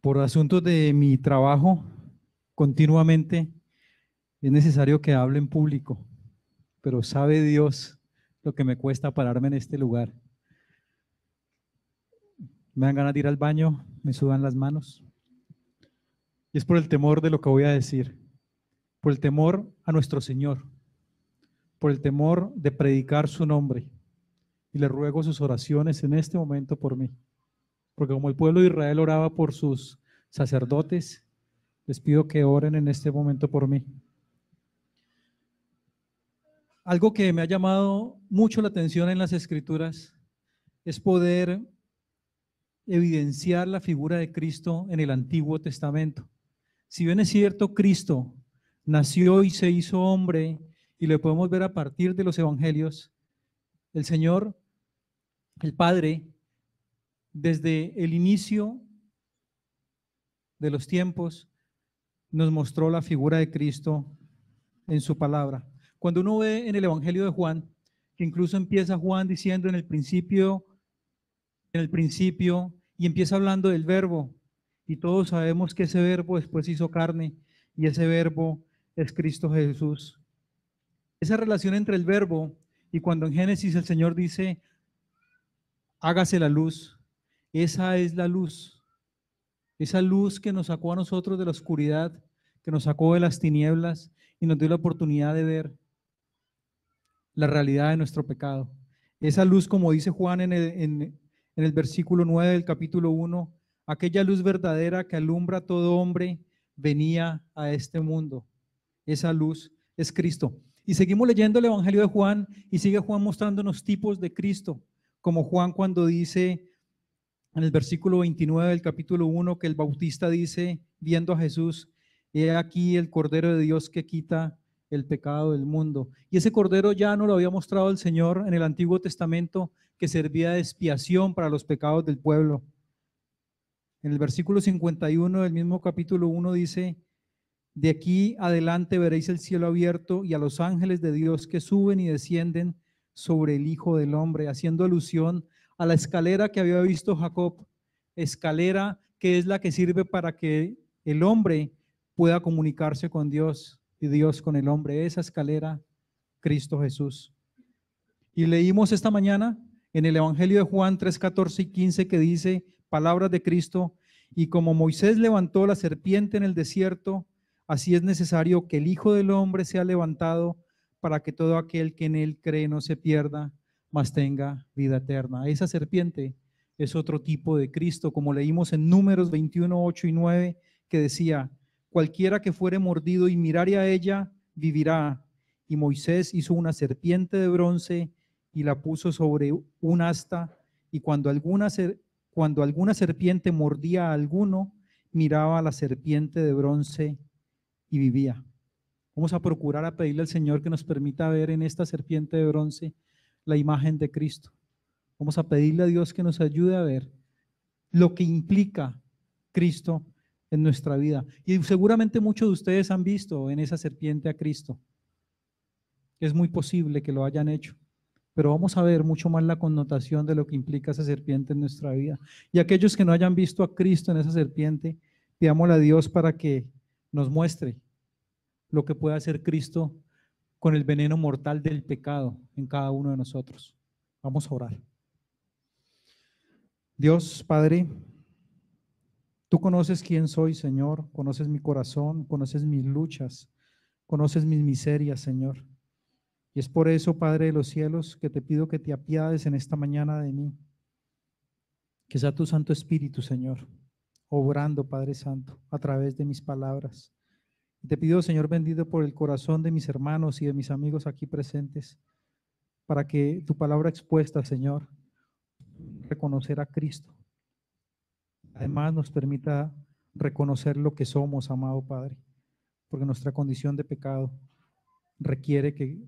Por asuntos de mi trabajo, continuamente es necesario que hable en público, pero sabe Dios lo que me cuesta pararme en este lugar. Me dan ganas de ir al baño, me sudan las manos. Y es por el temor de lo que voy a decir, por el temor a nuestro Señor, por el temor de predicar su nombre. Y le ruego sus oraciones en este momento por mí. Porque como el pueblo de Israel oraba por sus sacerdotes, les pido que oren en este momento por mí. Algo que me ha llamado mucho la atención en las Escrituras es poder evidenciar la figura de Cristo en el Antiguo Testamento. Si bien es cierto, Cristo nació y se hizo hombre, y lo podemos ver a partir de los Evangelios, el Señor, el Padre, desde el inicio de los tiempos, nos mostró la figura de Cristo en su palabra. Cuando uno ve en el Evangelio de Juan, que incluso empieza Juan diciendo en el principio, y empieza hablando del verbo, y todos sabemos que ese verbo después hizo carne, y ese verbo es Cristo Jesús. Esa relación entre el verbo y cuando en Génesis el Señor dice, hágase la luz, esa es la luz, esa luz que nos sacó a nosotros de la oscuridad, que nos sacó de las tinieblas y nos dio la oportunidad de ver la realidad de nuestro pecado. Esa luz, como dice Juan en el versículo 9 del capítulo 1, aquella luz verdadera que alumbra a todo hombre, venía a este mundo. Esa luz es Cristo. Y seguimos leyendo el Evangelio de Juan y sigue Juan mostrándonos tipos de Cristo, como Juan cuando dice en el versículo 29 del capítulo 1 que el Bautista dice, viendo a Jesús, he aquí el Cordero de Dios que quita el pecado del mundo. Y ese Cordero ya nos lo había mostrado el Señor en el Antiguo Testamento, que servía de expiación para los pecados del pueblo. En el versículo 51 del mismo capítulo 1 dice, de aquí adelante veréis el cielo abierto y a los ángeles de Dios que suben y descienden sobre el Hijo del Hombre, haciendo alusión a la escalera que había visto Jacob, escalera que es la que sirve para que el hombre pueda comunicarse con Dios y Dios con el hombre, esa escalera, Cristo Jesús. Y leímos esta mañana en el Evangelio de Juan 3, 14 y 15 que dice, palabras de Cristo, y como Moisés levantó la serpiente en el desierto, así es necesario que el Hijo del Hombre sea levantado para que todo aquel que en él cree no se pierda, mas tenga vida eterna. Esa serpiente es otro tipo de Cristo, como leímos en Números 21, 8 y 9, que decía, cualquiera que fuere mordido y mirare a ella, vivirá. Y Moisés hizo una serpiente de bronce y la puso sobre un asta, y cuando alguna serpiente mordía a alguno, miraba a la serpiente de bronce y vivía. Vamos a procurar a pedirle al Señor que nos permita ver en esta serpiente de bronce la imagen de Cristo. Vamos a pedirle a Dios que nos ayude a ver lo que implica Cristo en nuestra vida. Y seguramente muchos de ustedes han visto en esa serpiente a Cristo. Es muy posible que lo hayan hecho, pero vamos a ver mucho más la connotación de lo que implica esa serpiente en nuestra vida. Y aquellos que no hayan visto a Cristo en esa serpiente, pidámosle a Dios para que nos muestre lo que puede hacer Cristo con el veneno mortal del pecado en cada uno de nosotros. Vamos a orar. Dios Padre, tú conoces quién soy, Señor, conoces mi corazón, conoces mis luchas, conoces mis miserias, Señor. Y es por eso, Padre de los cielos, que te pido que te apiades en esta mañana de mí. Que sea tu Santo Espíritu, Señor, obrando, Padre Santo, a través de mis palabras. Y te pido, Señor bendito, por el corazón de mis hermanos y de mis amigos aquí presentes, para que tu palabra expuesta, Señor, reconocer a Cristo. Además, nos permita reconocer lo que somos, amado Padre, porque nuestra condición de pecado requiere que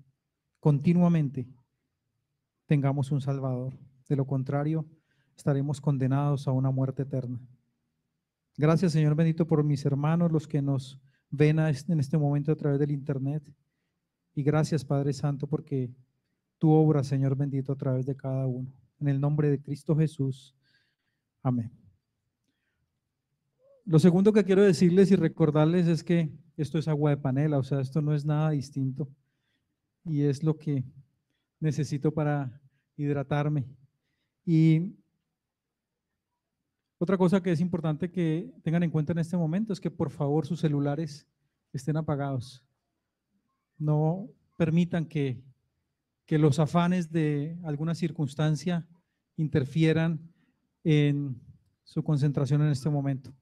continuamente tengamos un Salvador. De lo contrario, estaremos condenados a una muerte eterna. Gracias, Señor bendito, por mis hermanos, los que nos ven en este momento a través del internet. Y gracias, Padre Santo, porque tu obra, Señor bendito, a través de cada uno. En el nombre de Cristo Jesús. Amén. Lo segundo que quiero decirles y recordarles es que esto es agua de panela, o sea, esto no es nada distinto y es lo que necesito para hidratarme. Y otra cosa que es importante que tengan en cuenta en este momento es que por favor sus celulares estén apagados. No permitan que los afanes de alguna circunstancia interfieran en su concentración en este momento.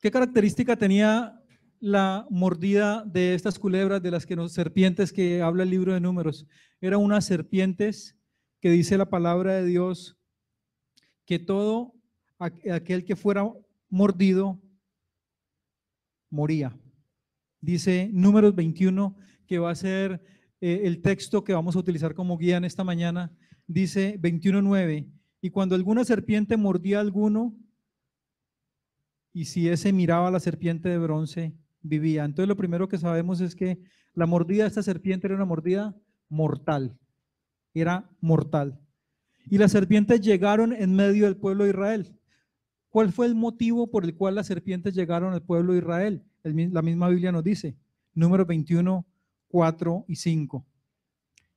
¿Qué característica tenía la mordida de estas culebras, de las que nos, serpientes que habla el libro de Números? Eran unas serpientes que dice la palabra de Dios que todo aquel que fuera mordido moría. Dice Números 21, que va a ser el texto que vamos a utilizar como guía en esta mañana. Dice 21:9, y cuando alguna serpiente mordía a alguno, y si ese miraba a la serpiente de bronce, vivía. Entonces lo primero que sabemos es que la mordida de esta serpiente era una mordida mortal. Era mortal. Y las serpientes llegaron en medio del pueblo de Israel. ¿Cuál fue el motivo por el cual las serpientes llegaron al pueblo de Israel? La misma Biblia nos dice, Números 21, 4 y 5.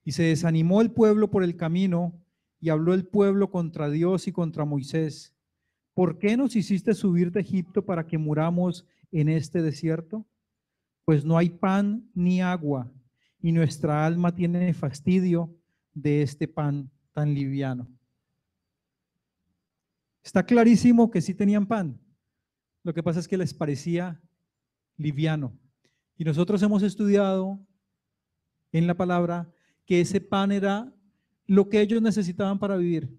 Y se desanimó el pueblo por el camino, y habló el pueblo contra Dios y contra Moisés. ¿Por qué nos hiciste subir de Egipto para que muramos en este desierto? Pues no hay pan ni agua, y nuestra alma tiene fastidio de este pan tan liviano. Está clarísimo que sí tenían pan. Lo que pasa es que les parecía liviano. Y nosotros hemos estudiado en la palabra que ese pan era lo que ellos necesitaban para vivir.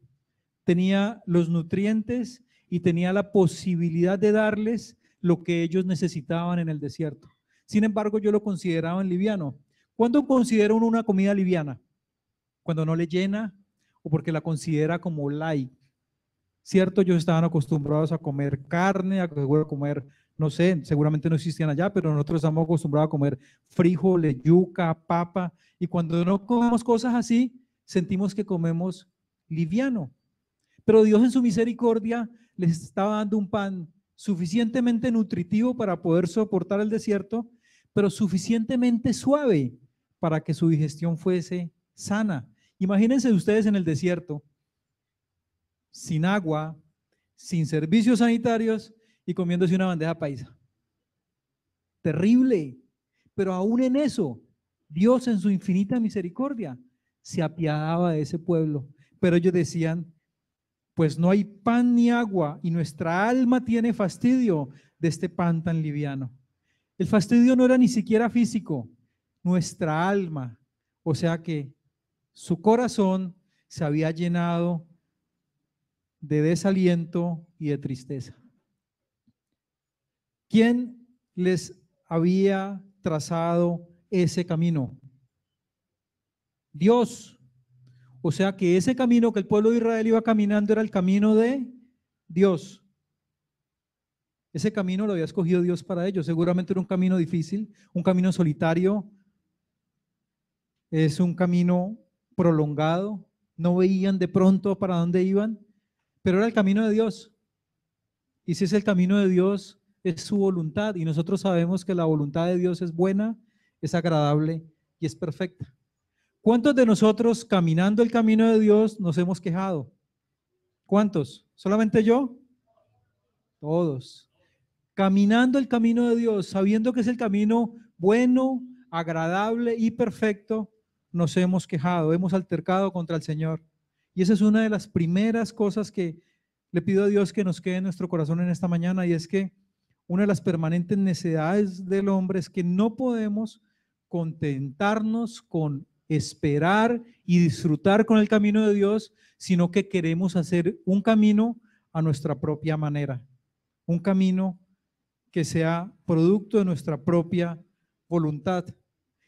Tenía los nutrientes y tenía la posibilidad de darles lo que ellos necesitaban en el desierto. Sin embargo, yo lo consideraba liviano. ¿Cuándo considera uno una comida liviana? Cuando no le llena o porque la considera como light. ¿Cierto? Ellos estaban acostumbrados a comer carne, a comer, no sé, seguramente no existían allá, pero nosotros estamos acostumbrados a comer frijoles, yuca, papa, y cuando no comemos cosas así, sentimos que comemos liviano. Pero Dios en su misericordia les estaba dando un pan suficientemente nutritivo para poder soportar el desierto, pero suficientemente suave para que su digestión fuese sana. Imagínense ustedes en el desierto, sin agua, sin servicios sanitarios y comiéndose una bandeja paisa. Terrible. Pero aún en eso, Dios en su infinita misericordia se apiadaba de ese pueblo. Pero ellos decían, pues no hay pan ni agua y nuestra alma tiene fastidio de este pan tan liviano. El fastidio no era ni siquiera físico, nuestra alma. O sea que su corazón se había llenado de desaliento y de tristeza. ¿Quién les había trazado ese camino? Dios. O sea que ese camino que el pueblo de Israel iba caminando era el camino de Dios. Ese camino lo había escogido Dios para ellos. Seguramente era un camino difícil, un camino solitario, es un camino prolongado. No veían de pronto para dónde iban, pero era el camino de Dios. Y si es el camino de Dios, es su voluntad. Y nosotros sabemos que la voluntad de Dios es buena, es agradable y es perfecta. ¿Cuántos de nosotros caminando el camino de Dios nos hemos quejado? ¿Cuántos? ¿Solamente yo? Todos. Caminando el camino de Dios, sabiendo que es el camino bueno, agradable y perfecto, nos hemos quejado, hemos altercado contra el Señor. Y esa es una de las primeras cosas que le pido a Dios que nos quede en nuestro corazón en esta mañana, y es que una de las permanentes necesidades del hombre es que no podemos contentarnos con esperar y disfrutar con el camino de Dios, sino que queremos hacer un camino a nuestra propia manera, un camino que sea producto de nuestra propia voluntad.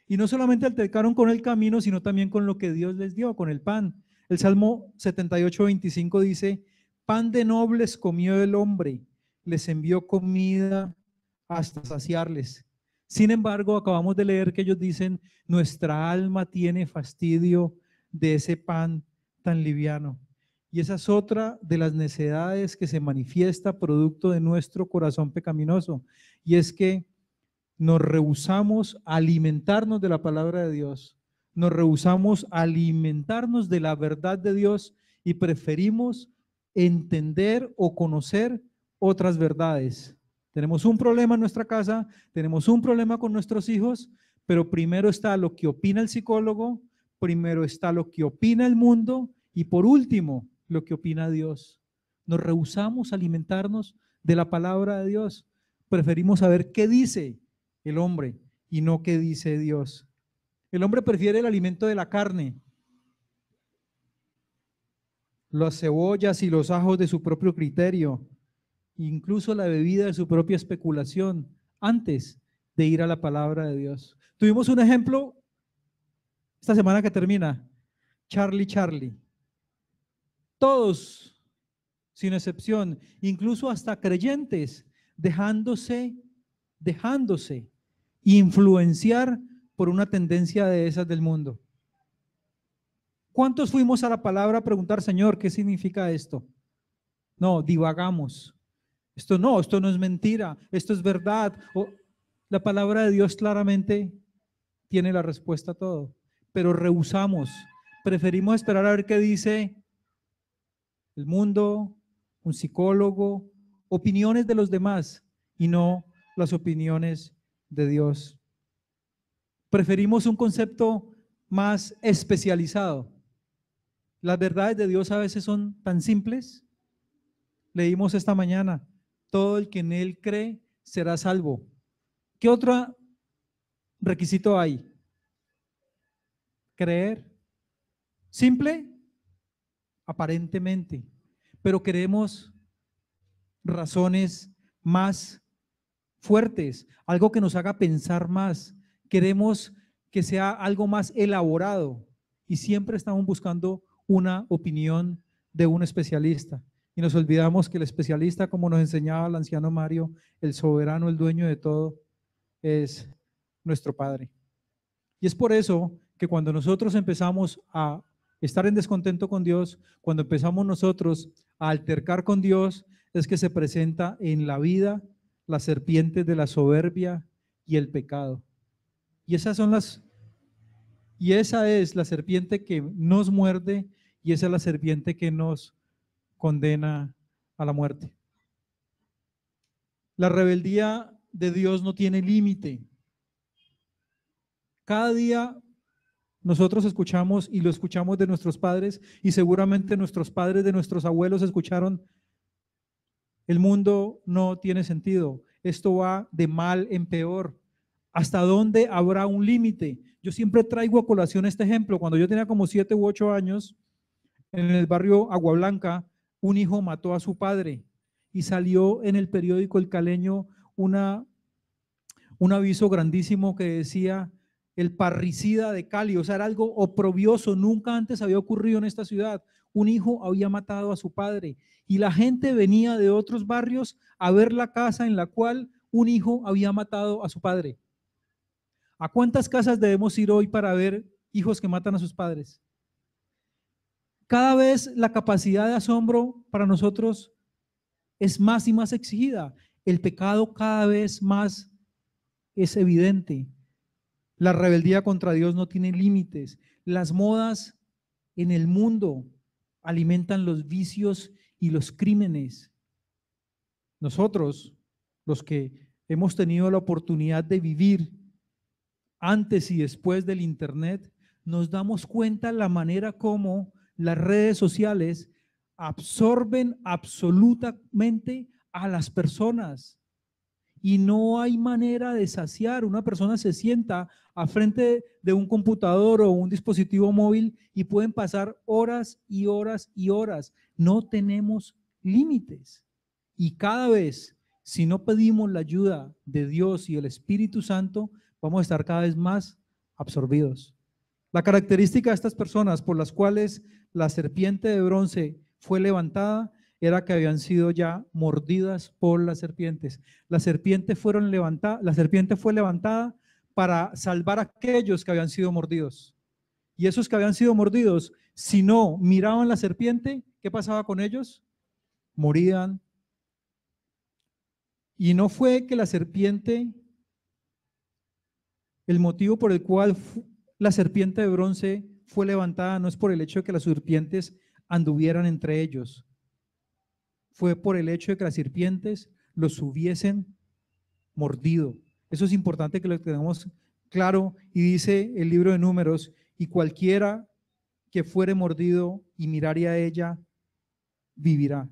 Y no solamente altercaron con el camino, sino también con lo que Dios les dio, con el pan. El Salmo 78:25 dice, pan de nobles comió el hombre, les envió comida hasta saciarles. Sin embargo, acabamos de leer que ellos dicen, nuestra alma tiene fastidio de ese pan tan liviano. Y esa es otra de las necedades que se manifiesta producto de nuestro corazón pecaminoso. Y es que nos rehusamos a alimentarnos de la palabra de Dios, nos rehusamos a alimentarnos de la verdad de Dios y preferimos entender o conocer otras verdades. Tenemos un problema en nuestra casa, tenemos un problema con nuestros hijos, pero primero está lo que opina el psicólogo, primero está lo que opina el mundo y por último lo que opina Dios. Nos rehusamos a alimentarnos de la palabra de Dios. Preferimos saber qué dice el hombre y no qué dice Dios. El hombre prefiere el alimento de la carne, las cebollas y los ajos de su propio criterio, incluso la bebida de su propia especulación, antes de ir a la palabra de Dios. Tuvimos un ejemplo esta semana que termina, Charlie. Todos, sin excepción, incluso hasta creyentes, dejándose influenciar por una tendencia de esas del mundo. ¿Cuántos fuimos a la palabra a preguntar, Señor, qué significa esto? No, divagamos. Esto no es mentira, esto es verdad. La palabra de Dios claramente tiene la respuesta a todo, pero rehusamos, preferimos esperar a ver qué dice el mundo, un psicólogo, opiniones de los demás y no las opiniones de Dios. Preferimos un concepto más especializado. Las verdades de Dios a veces son tan simples. Leímos esta mañana, todo el que en Él cree será salvo. ¿Qué otro requisito hay? Creer. Simple, aparentemente, pero queremos razones más fuertes, algo que nos haga pensar más. Queremos que sea algo más elaborado y siempre estamos buscando una opinión de un especialista. Y nos olvidamos que el especialista, como nos enseñaba el anciano Mario, el soberano, el dueño de todo, es nuestro Padre. Y es por eso que cuando nosotros empezamos a estar en descontento con Dios, cuando empezamos nosotros a altercar con Dios, es que se presenta en la vida las serpientes de la soberbia y el pecado. Y esa es la serpiente que nos muerde y esa es la serpiente que nos condena a la muerte. La rebeldía de Dios no tiene límite. Cada día nosotros escuchamos y lo escuchamos de nuestros padres y seguramente nuestros padres de nuestros abuelos escucharon: el mundo no tiene sentido, esto va de mal en peor. ¿Hasta dónde habrá un límite? Yo siempre traigo a colación este ejemplo. Cuando yo tenía como 7 u 8 años, en el barrio Agua Blanca, un hijo mató a su padre y salió en el periódico El Caleño un aviso grandísimo que decía: el parricida de Cali. O sea, era algo oprobioso, nunca antes había ocurrido en esta ciudad. Un hijo había matado a su padre y la gente venía de otros barrios a ver la casa en la cual un hijo había matado a su padre. ¿A cuántas casas debemos ir hoy para ver hijos que matan a sus padres? Cada vez la capacidad de asombro para nosotros es más y más exigida. El pecado cada vez más es evidente. La rebeldía contra Dios no tiene límites. Las modas en el mundo alimentan los vicios y los crímenes. Nosotros, los que hemos tenido la oportunidad de vivir antes y después del Internet, nos damos cuenta la manera como las redes sociales absorben absolutamente a las personas. Y no hay manera de saciar. Una persona se sienta a frente de un computador o un dispositivo móvil y pueden pasar horas y horas y horas. No tenemos límites. Y cada vez, si no pedimos la ayuda de Dios y el Espíritu Santo, vamos a estar cada vez más absorbidos. La característica de estas personas por las cuales la serpiente de bronce fue levantada era que habían sido ya mordidas por las serpientes. La serpiente fue levantada para salvar a aquellos que habían sido mordidos. Y esos que habían sido mordidos, si no miraban la serpiente, ¿qué pasaba con ellos? Morían. Y no fue que la serpiente, el motivo por el cual la serpiente de bronce fue levantada, no es por el hecho de que las serpientes anduvieran entre ellos, fue por el hecho de que las serpientes los hubiesen mordido. Eso es importante que lo tengamos claro, y dice el libro de Números, y cualquiera que fuere mordido y mirare a ella, vivirá.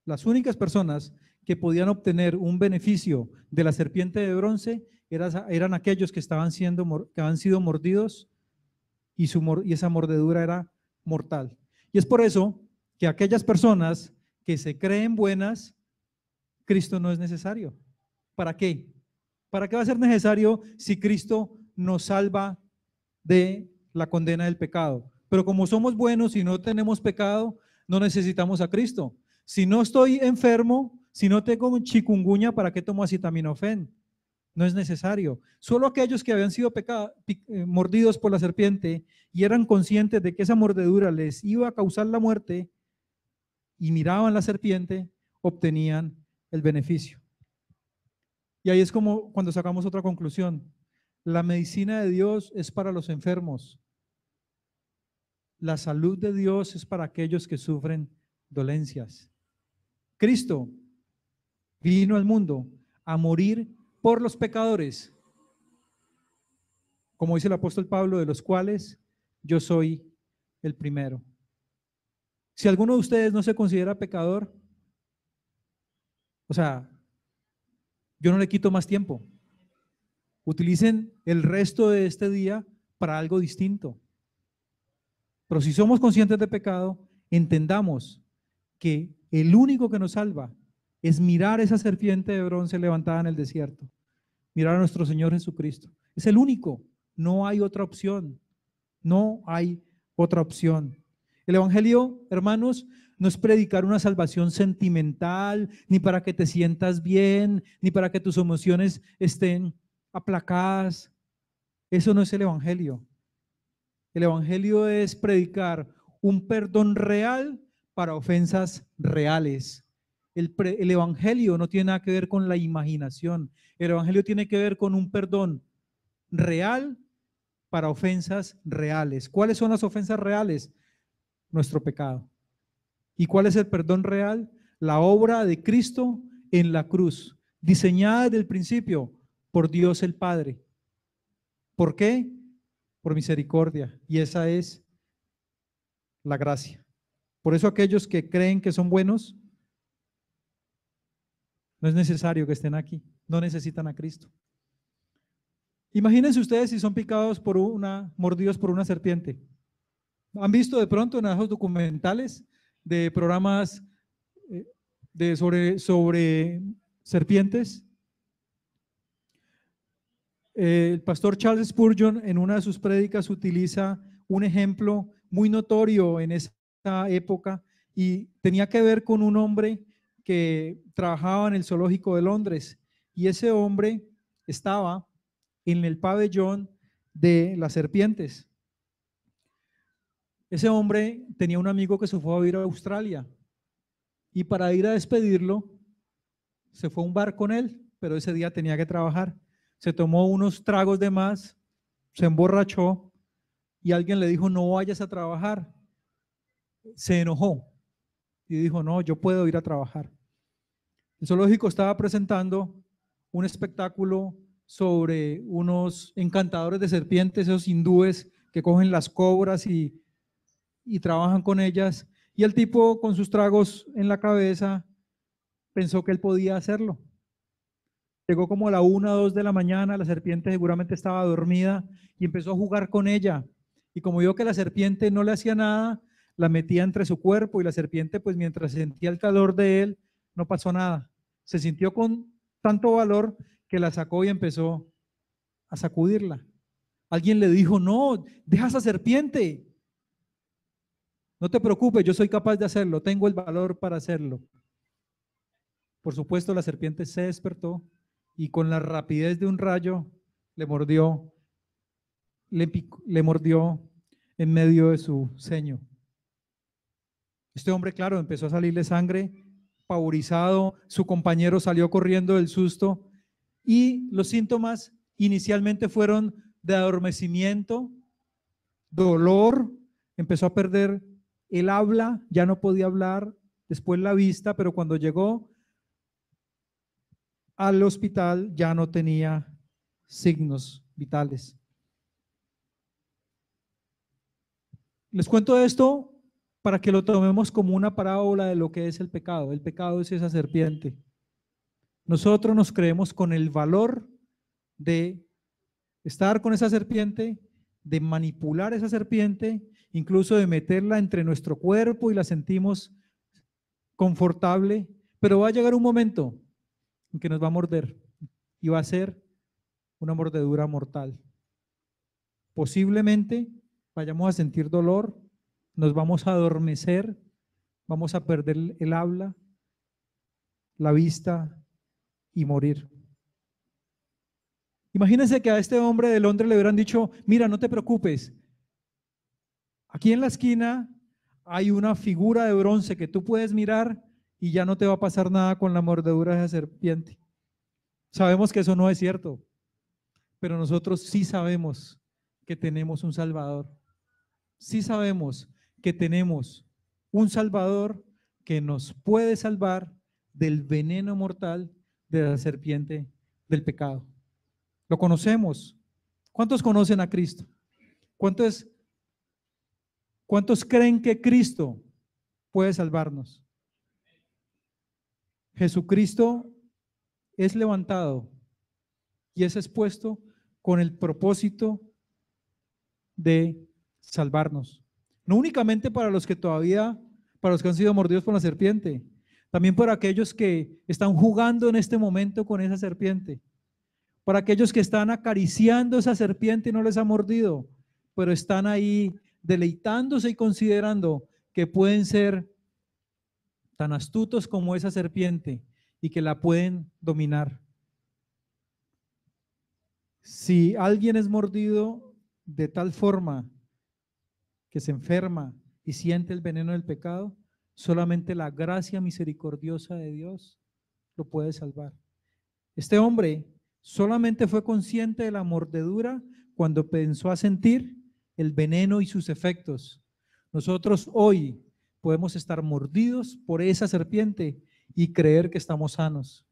Las únicas personas que podían obtener un beneficio de la serpiente de bronce eran aquellos que habían sido mordidos y esa mordedura era mortal. Y es por eso que aquellas personas que se creen buenas, Cristo no es necesario. ¿Para qué? ¿Para qué va a ser necesario si Cristo nos salva de la condena del pecado? Pero como somos buenos y no tenemos pecado, no necesitamos a Cristo. Si no estoy enfermo, si no tengo chikungunya, ¿para qué tomo acetaminofén? No es necesario. Solo aquellos que habían sido mordidos por la serpiente y eran conscientes de que esa mordedura les iba a causar la muerte y miraban la serpiente, obtenían el beneficio. Y ahí es como cuando sacamos otra conclusión. La medicina de Dios es para los enfermos. La salud de Dios es para aquellos que sufren dolencias. Cristo vino al mundo a morir por los pecadores, como dice el apóstol Pablo, de los cuales yo soy el primero. Si alguno de ustedes no se considera pecador, o sea, yo no le quito más tiempo. Utilicen el resto de este día para algo distinto. Pero si somos conscientes de pecado, entendamos que el único que nos salva es mirar esa serpiente de bronce levantada en el desierto, mirar a nuestro Señor Jesucristo. Es el único, no hay otra opción, no hay otra opción. El Evangelio, hermanos, no es predicar una salvación sentimental, ni para que te sientas bien, ni para que tus emociones estén aplacadas. Eso no es el Evangelio. El Evangelio es predicar un perdón real para ofensas reales. El Evangelio no tiene nada que ver con la imaginación. El Evangelio tiene que ver con un perdón real para ofensas reales. ¿Cuáles son las ofensas reales? Nuestro pecado. ¿Y cuál es el perdón real? La obra de Cristo en la cruz, diseñada desde el principio por Dios el Padre. ¿Por qué? Por misericordia. Y esa es la gracia. Por eso aquellos que creen que son buenos, no es necesario que estén aquí, no necesitan a Cristo. Imagínense ustedes si son mordidos por una serpiente. ¿Han visto de pronto en esos documentales de programas sobre serpientes? El pastor Charles Spurgeon en una de sus prédicas utiliza un ejemplo muy notorio en esa época y tenía que ver con un hombre que trabajaba en el zoológico de Londres, y ese hombre estaba en el pabellón de las serpientes. Ese hombre tenía un amigo que se fue a vivir a Australia, y para ir a despedirlo se fue a un bar con él, pero ese día tenía que trabajar. Se tomó unos tragos de más, se emborrachó y alguien le dijo: no vayas a trabajar. Se enojó y dijo: no, yo puedo ir a trabajar. El zoológico estaba presentando un espectáculo sobre unos encantadores de serpientes, esos hindúes que cogen las cobras y trabajan con ellas, y el tipo con sus tragos en la cabeza pensó que él podía hacerlo. Llegó como a la 1 o 2 de la mañana, la serpiente seguramente estaba dormida y empezó a jugar con ella. Y como vio que la serpiente no le hacía nada, la metía entre su cuerpo, y la serpiente, pues mientras sentía el calor de él, no pasó nada. Se sintió con tanto valor que la sacó y empezó a sacudirla. Alguien le dijo: no, deja esa serpiente. No te preocupes, yo soy capaz de hacerlo, tengo el valor para hacerlo. Por supuesto, la serpiente se despertó y con la rapidez de un rayo le mordió en medio de su ceño. Este hombre, claro, empezó a salirle sangre, pavorizado, su compañero salió corriendo del susto y los síntomas inicialmente fueron de adormecimiento, dolor, empezó a perder el habla, ya no podía hablar, después la vista, pero cuando llegó al hospital ya no tenía signos vitales. Les cuento esto para que lo tomemos como una parábola de lo que es el pecado. El pecado es esa serpiente. Nosotros nos creemos con el valor de estar con esa serpiente, de manipular esa serpiente, incluso de meterla entre nuestro cuerpo y la sentimos confortable, pero va a llegar un momento en que nos va a morder y va a ser una mordedura mortal. Posiblemente vayamos a sentir dolor, nos vamos a adormecer, vamos a perder el habla, la vista y morir. Imagínense que a este hombre de Londres le hubieran dicho, mira, no te preocupes, aquí en la esquina hay una figura de bronce que tú puedes mirar y ya no te va a pasar nada con la mordedura de esa serpiente. Sabemos que eso no es cierto, pero nosotros sí sabemos que tenemos un Salvador. Sí sabemos que tenemos un Salvador que nos puede salvar del veneno mortal de la serpiente del pecado. Lo conocemos. ¿Cuántos conocen a Cristo? ¿Cuántos creen que Cristo puede salvarnos? Jesucristo es levantado y es expuesto con el propósito de salvarnos. No únicamente para los que para los que han sido mordidos por la serpiente, también para aquellos que están jugando en este momento con esa serpiente, para aquellos que están acariciando esa serpiente y no les ha mordido, pero están ahí deleitándose y considerando que pueden ser tan astutos como esa serpiente y que la pueden dominar. Si alguien es mordido de tal forma que se enferma y siente el veneno del pecado, solamente la gracia misericordiosa de Dios lo puede salvar. Este hombre solamente fue consciente de la mordedura cuando pensó a sentir el veneno y sus efectos. Nosotros hoy podemos estar mordidos por esa serpiente y creer que estamos sanos.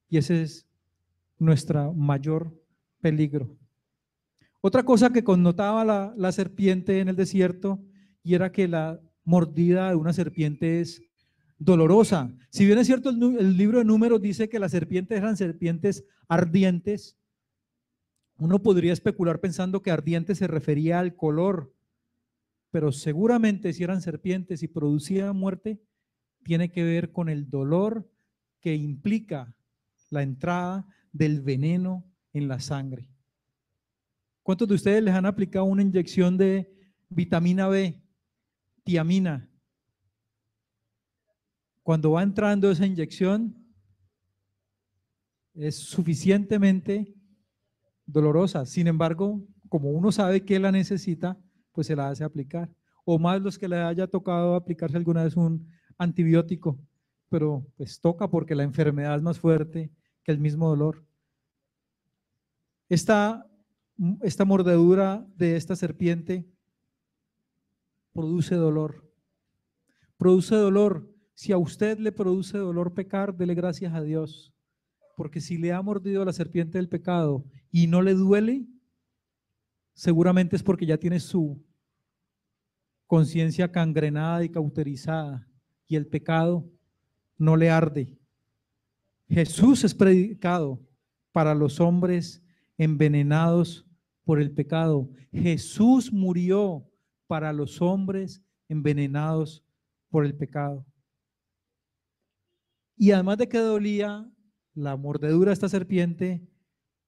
Y ese es nuestro mayor peligro. Otra cosa que connotaba la serpiente en el desierto y era que la mordida de una serpiente es dolorosa. Si bien es cierto, el libro de Números dice que las serpientes eran serpientes ardientes, uno podría especular pensando que ardiente se refería al color, pero seguramente si eran serpientes y producían muerte, tiene que ver con el dolor que implica la entrada del veneno en la sangre. ¿Cuántos de ustedes les han aplicado una inyección de vitamina B, tiamina? Cuando va entrando esa inyección, es suficientemente dolorosa. Sin embargo, como uno sabe que la necesita, pues se la hace aplicar. O más los que le haya tocado aplicarse alguna vez un antibiótico, pero pues toca porque la enfermedad es más fuerte que el mismo dolor. Esta mordedura de esta serpiente produce dolor. Produce dolor. Si a usted le produce dolor pecar, dele gracias a Dios. Porque si le ha mordido la serpiente del pecado y no le duele, seguramente es porque ya tiene su conciencia cangrenada y cauterizada y el pecado no le arde. Jesús es predicado para los hombres envenenados por el pecado. Jesús murió para los hombres envenenados por el pecado. Y además de que dolía, la mordedura de esta serpiente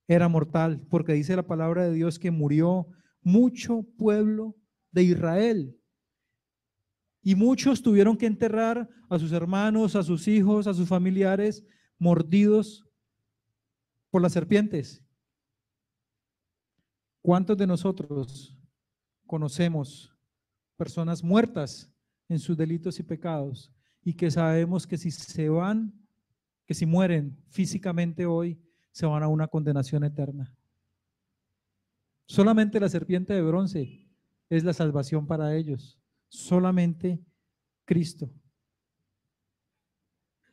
era mortal, porque dice la palabra de Dios que murió mucho pueblo de Israel. Y muchos tuvieron que enterrar a sus hermanos, a sus hijos, a sus familiares mordidos por las serpientes. ¿Cuántos de nosotros conocemos personas muertas en sus delitos y pecados, y que sabemos que si se van, que si mueren físicamente hoy, se van a una condenación eterna. Solamente la serpiente de bronce es la salvación para ellos. Solamente Cristo.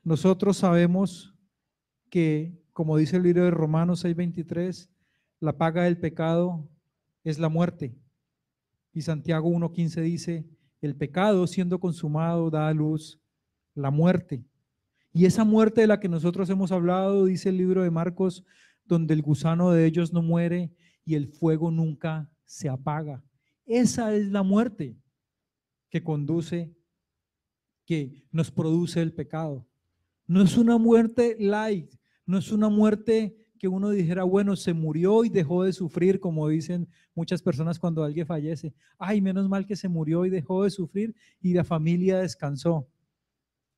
Nosotros sabemos que, como dice el libro de Romanos 6:23, la paga del pecado es la muerte. Y Santiago 1:15 dice, el pecado siendo consumado da a luz la muerte. Y esa muerte de la que nosotros hemos hablado, dice el libro de Marcos, donde el gusano de ellos no muere y el fuego nunca se apaga. Esa es la muerte que conduce, que nos produce el pecado. No es una muerte light, no es una muerte que uno dijera, bueno, se murió y dejó de sufrir, como dicen muchas personas cuando alguien fallece. Ay, menos mal que se murió y dejó de sufrir y la familia descansó.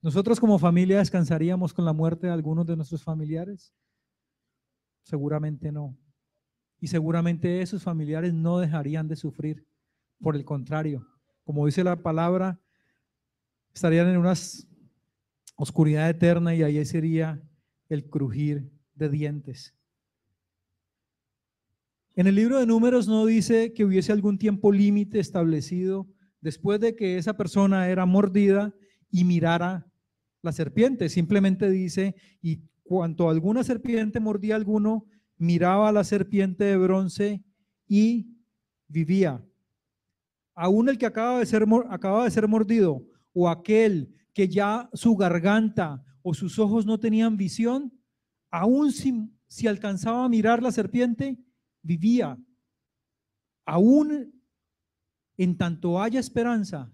¿Nosotros como familia descansaríamos con la muerte de algunos de nuestros familiares? Seguramente no. Y seguramente esos familiares no dejarían de sufrir. Por el contrario, como dice la palabra, estarían en una oscuridad eterna y ahí sería el crujir de dientes. En el libro de Números no dice que hubiese algún tiempo límite establecido después de que esa persona era mordida y mirara la serpiente. Simplemente dice, y cuanto alguna serpiente mordía a alguno, miraba a la serpiente de bronce y vivía. Aún el que acaba de ser mordido, o aquel que ya su garganta o sus ojos no tenían visión, aún si alcanzaba a mirar la serpiente, vivía. Aún en tanto haya esperanza,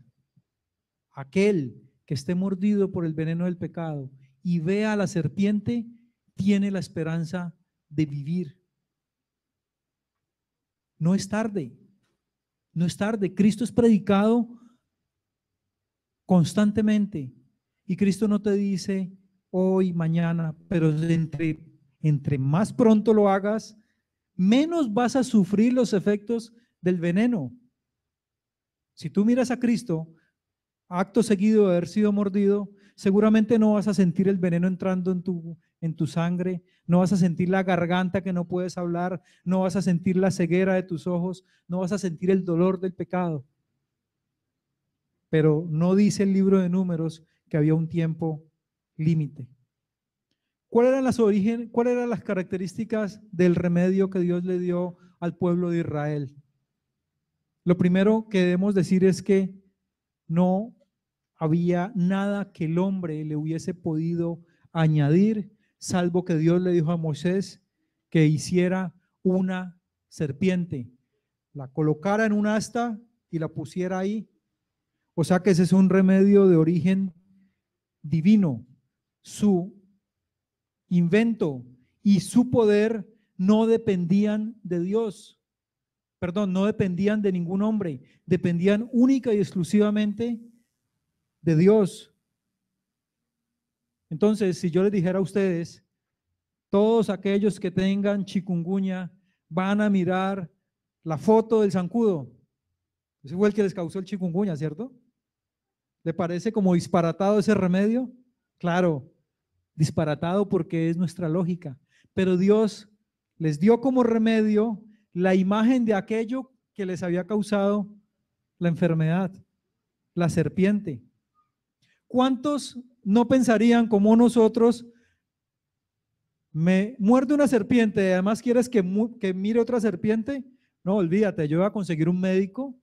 aquel que esté mordido por el veneno del pecado y vea a la serpiente, tiene la esperanza de vivir. No es tarde, no es tarde. Cristo es predicado constantemente y Cristo no te dice hoy, mañana, pero entre más pronto lo hagas, menos vas a sufrir los efectos del veneno. Si tú miras a Cristo, acto seguido de haber sido mordido, seguramente no vas a sentir el veneno entrando en tu sangre, no vas a sentir la garganta que no puedes hablar, no vas a sentir la ceguera de tus ojos, no vas a sentir el dolor del pecado. Pero no dice el libro de Números que había un tiempo límite. ¿Cuáles eran las características del remedio que Dios le dio al pueblo de Israel? Lo primero que debemos decir es que no había nada que el hombre le hubiese podido añadir, salvo que Dios le dijo a Moisés que hiciera una serpiente, la colocara en un asta y la pusiera ahí. O sea que ese es un remedio de origen divino. Su invento y su poder no dependían de Dios. Perdón, no dependían de ningún hombre, dependían única y exclusivamente de Dios. Entonces, si yo les dijera a ustedes, todos aquellos que tengan chikungunya van a mirar la foto del zancudo. Ese fue el que les causó el chikungunya, ¿cierto? ¿Le parece como disparatado ese remedio? Claro, disparatado porque es nuestra lógica. Pero Dios les dio como remedio la imagen de aquello que les había causado la enfermedad, la serpiente. ¿Cuántos no pensarían como nosotros? Me muerde una serpiente, además quieres que mire otra serpiente. No, olvídate, yo voy a conseguir un médico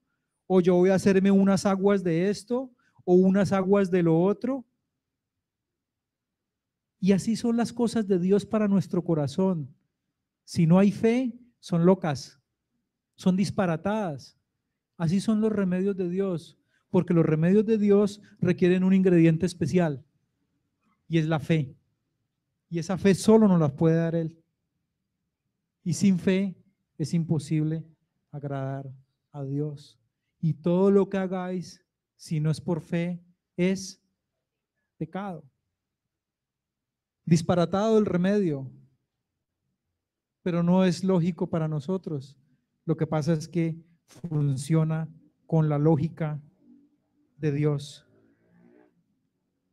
o yo voy a hacerme unas aguas de esto o unas aguas de lo otro. Y así son las cosas de Dios para nuestro corazón. Si no hay fe, son locas, son disparatadas. Así son los remedios de Dios, porque los remedios de Dios requieren un ingrediente especial y es la fe. Y esa fe solo nos la puede dar Él. Y sin fe es imposible agradar a Dios. Y todo lo que hagáis, si no es por fe, es pecado. Disparatado el remedio, pero no es lógico para nosotros. Lo que pasa es que funciona con la lógica de Dios.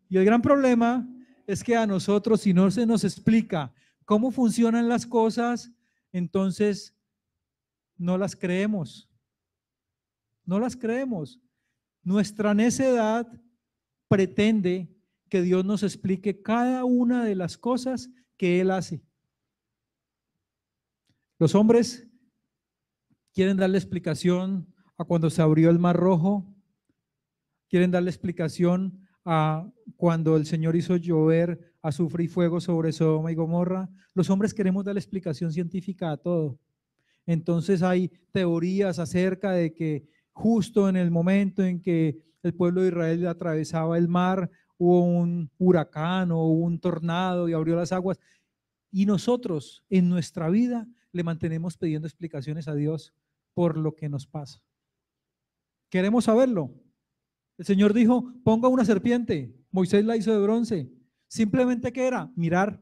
Y el gran problema es que a nosotros, si no se nos explica cómo funcionan las cosas, entonces no las creemos. No las creemos. Nuestra necedad pretende que Dios nos explique cada una de las cosas que Él hace. Los hombres quieren darle explicación a cuando se abrió el Mar Rojo, quieren darle explicación a cuando el Señor hizo llover azufre y fuego sobre Sodoma y Gomorra. Los hombres queremos darle explicación científica a todo. Entonces hay teorías acerca de que justo en el momento en que el pueblo de Israel atravesaba el mar, hubo un huracán o un tornado y abrió las aguas. Y nosotros en nuestra vida le mantenemos pidiendo explicaciones a Dios por lo que nos pasa. Queremos saberlo. El Señor dijo, ponga una serpiente. Moisés la hizo de bronce. Simplemente, ¿qué era? Mirar.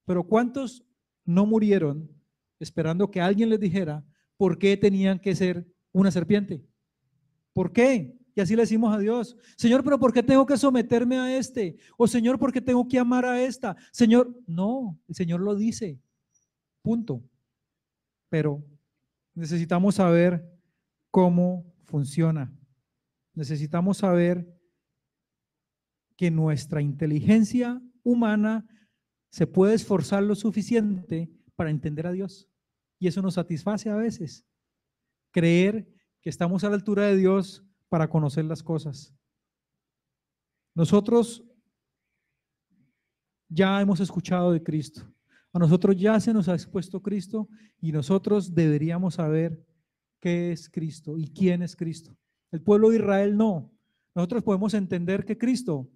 Pero ¿cuántos no murieron esperando que alguien les dijera por qué tenían que ser una serpiente? ¿Por qué? Y así le decimos a Dios, Señor, pero ¿por qué tengo que someterme a este? O Señor, ¿por qué tengo que amar a esta? Señor, no, el Señor lo dice, punto. Pero necesitamos saber cómo funciona. Necesitamos saber que nuestra inteligencia humana se puede esforzar lo suficiente para entender a Dios. Y eso nos satisface a veces. Creer que estamos a la altura de Dios para conocer las cosas. Nosotros ya hemos escuchado de Cristo. A nosotros ya se nos ha expuesto Cristo y nosotros deberíamos saber qué es Cristo y quién es Cristo. El pueblo de Israel no. Nosotros podemos entender que Cristo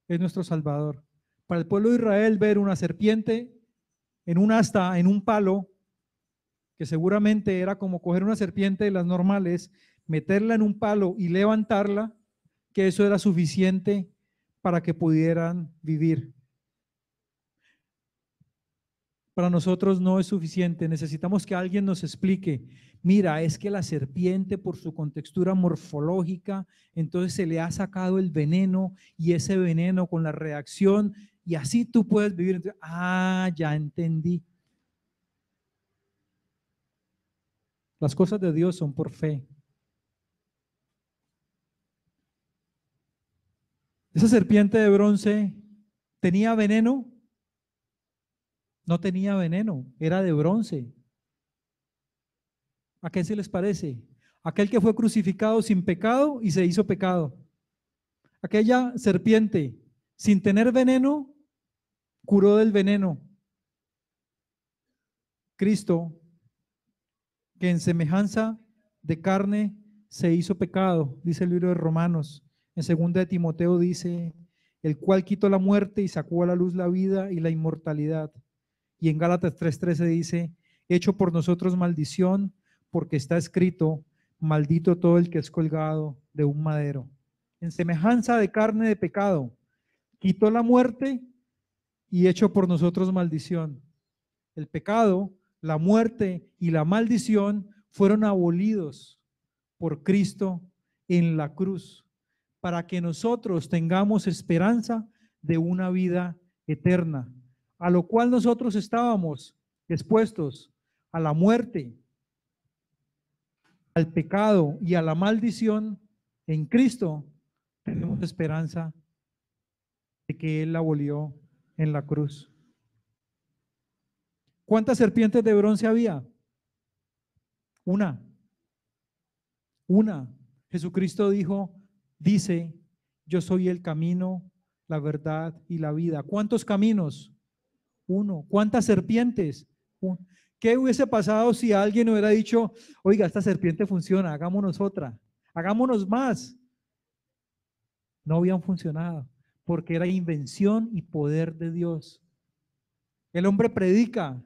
es nuestro Salvador. Para el pueblo de Israel ver una serpiente en un asta, en un palo, que seguramente era como coger una serpiente de las normales, meterla en un palo y levantarla, que eso era suficiente para que pudieran vivir. Para nosotros no es suficiente, necesitamos que alguien nos explique, mira, es que la serpiente por su contextura morfológica, entonces se le ha sacado el veneno y ese veneno con la reacción y así tú puedes vivir. Entonces, ya entendí. Las cosas de Dios son por fe. Esa serpiente de bronce tenía veneno. No tenía veneno, era de bronce. ¿A qué se les parece? Aquel que fue crucificado sin pecado y se hizo pecado. Aquella serpiente sin tener veneno, curó del veneno. Cristo, que en semejanza de carne se hizo pecado, dice el libro de Romanos. En 2 de Timoteo dice, el cual quitó la muerte y sacó a la luz la vida y la inmortalidad. Y en Gálatas 3:13 dice, hecho por nosotros maldición, porque está escrito, maldito todo el que es colgado de un madero. En semejanza de carne de pecado, quitó la muerte y hecho por nosotros maldición. El pecado, la muerte y la maldición fueron abolidos por Cristo en la cruz, para que nosotros tengamos esperanza de una vida eterna, a lo cual nosotros estábamos expuestos a la muerte, al pecado y a la maldición. En Cristo tenemos esperanza de que Él la abolió en la cruz. ¿Cuántas serpientes de bronce había? Una. Jesucristo dice, yo soy el camino, la verdad y la vida. ¿Cuántos caminos? Uno. ¿Cuántas serpientes? ¿Qué hubiese pasado si alguien hubiera dicho, oiga, esta serpiente funciona, hagámonos otra, hagámonos más? No habían funcionado, porque era invención y poder de Dios. El hombre predica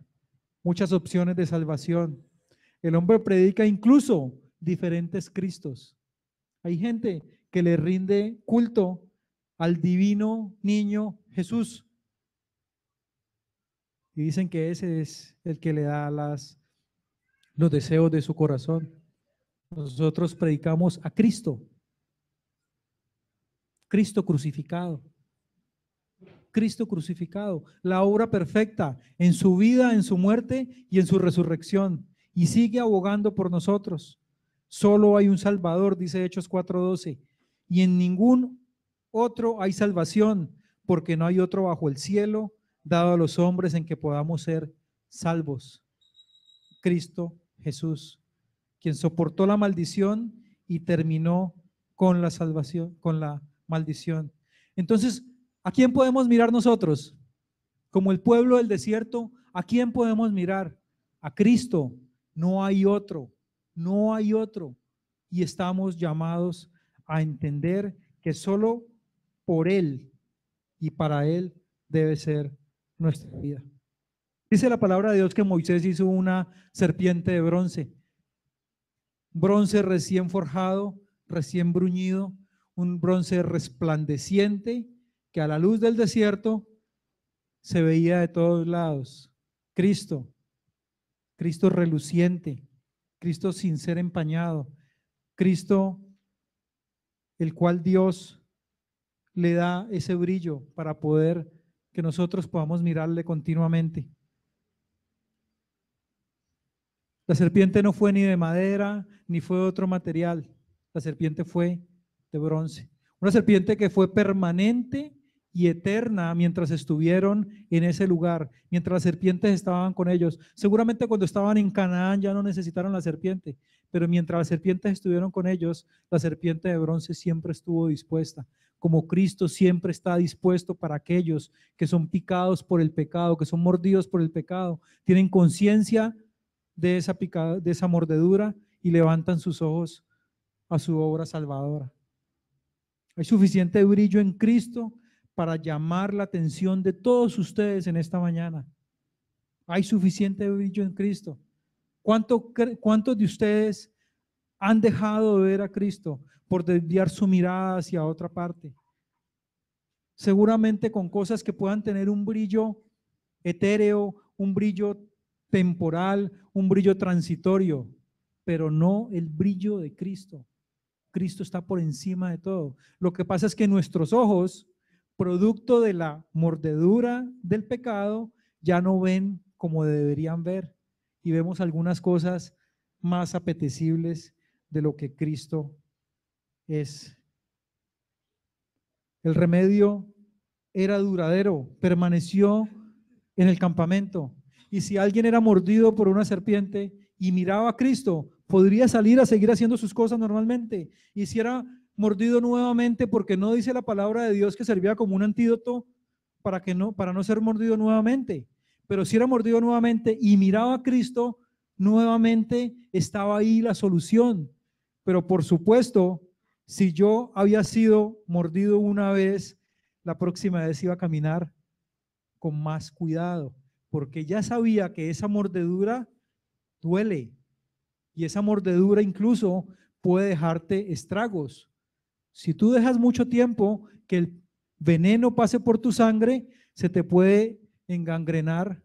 muchas opciones de salvación. El hombre predica incluso diferentes Cristos. Hay gente que le rinde culto al divino niño Jesús. Y dicen que ese es el que le da los deseos de su corazón. Nosotros predicamos a Cristo. Cristo crucificado. Cristo crucificado, la obra perfecta en su vida, en su muerte y en su resurrección, y sigue abogando por nosotros. Solo hay un Salvador, dice Hechos 4:12, y en ningún otro hay salvación, porque no hay otro bajo el cielo dado a los hombres en que podamos ser salvos. Cristo Jesús, quien soportó la maldición y terminó con la salvación, con la maldición. Entonces, ¿a quién podemos mirar nosotros? Como el pueblo del desierto, ¿a quién podemos mirar? A Cristo. No hay otro, no hay otro. Y estamos llamados a entender que solo por Él y para Él debe ser nuestra vida. Dice la palabra de Dios que Moisés hizo una serpiente de bronce. Bronce recién forjado, recién bruñido, un bronce resplandeciente que a la luz del desierto se veía de todos lados. Cristo, Cristo reluciente, Cristo sin ser empañado, Cristo el cual Dios le da ese brillo para poder que nosotros podamos mirarle continuamente. La serpiente no fue ni de madera, ni fue de otro material. La serpiente fue de bronce. Una serpiente que fue permanente y eterna mientras estuvieron en ese lugar, mientras las serpientes estaban con ellos. Seguramente cuando estaban en Canaán ya no necesitaron la serpiente, pero mientras las serpientes estuvieron con ellos, la serpiente de bronce siempre estuvo dispuesta. Como Cristo siempre está dispuesto para aquellos que son picados por el pecado, que son mordidos por el pecado, tienen conciencia de esa picada, de esa mordedura y levantan sus ojos a su obra salvadora. Hay suficiente brillo en Cristo para llamar la atención de todos ustedes en esta mañana. Hay suficiente brillo en Cristo. ¿Cuántos de ustedes han dejado de ver a Cristo por desviar su mirada hacia otra parte? Seguramente con cosas que puedan tener un brillo etéreo, un brillo temporal, un brillo transitorio, pero no el brillo de Cristo. Cristo está por encima de todo. Lo que pasa es que nuestros ojos, producto de la mordedura del pecado, ya no ven como deberían ver y vemos algunas cosas más apetecibles de lo que Cristo es. El remedio era duradero, permaneció en el campamento. Y si alguien era mordido por una serpiente y miraba a Cristo, podría salir a seguir haciendo sus cosas normalmente. Y si era mordido nuevamente, porque no dice la palabra de Dios que servía como un antídoto para no ser mordido nuevamente. Pero si era mordido nuevamente y miraba a Cristo, nuevamente estaba ahí la solución. Pero por supuesto, si yo había sido mordido una vez, la próxima vez iba a caminar con más cuidado, porque ya sabía que esa mordedura duele y esa mordedura incluso puede dejarte estragos. Si tú dejas mucho tiempo que el veneno pase por tu sangre, se te puede engangrenar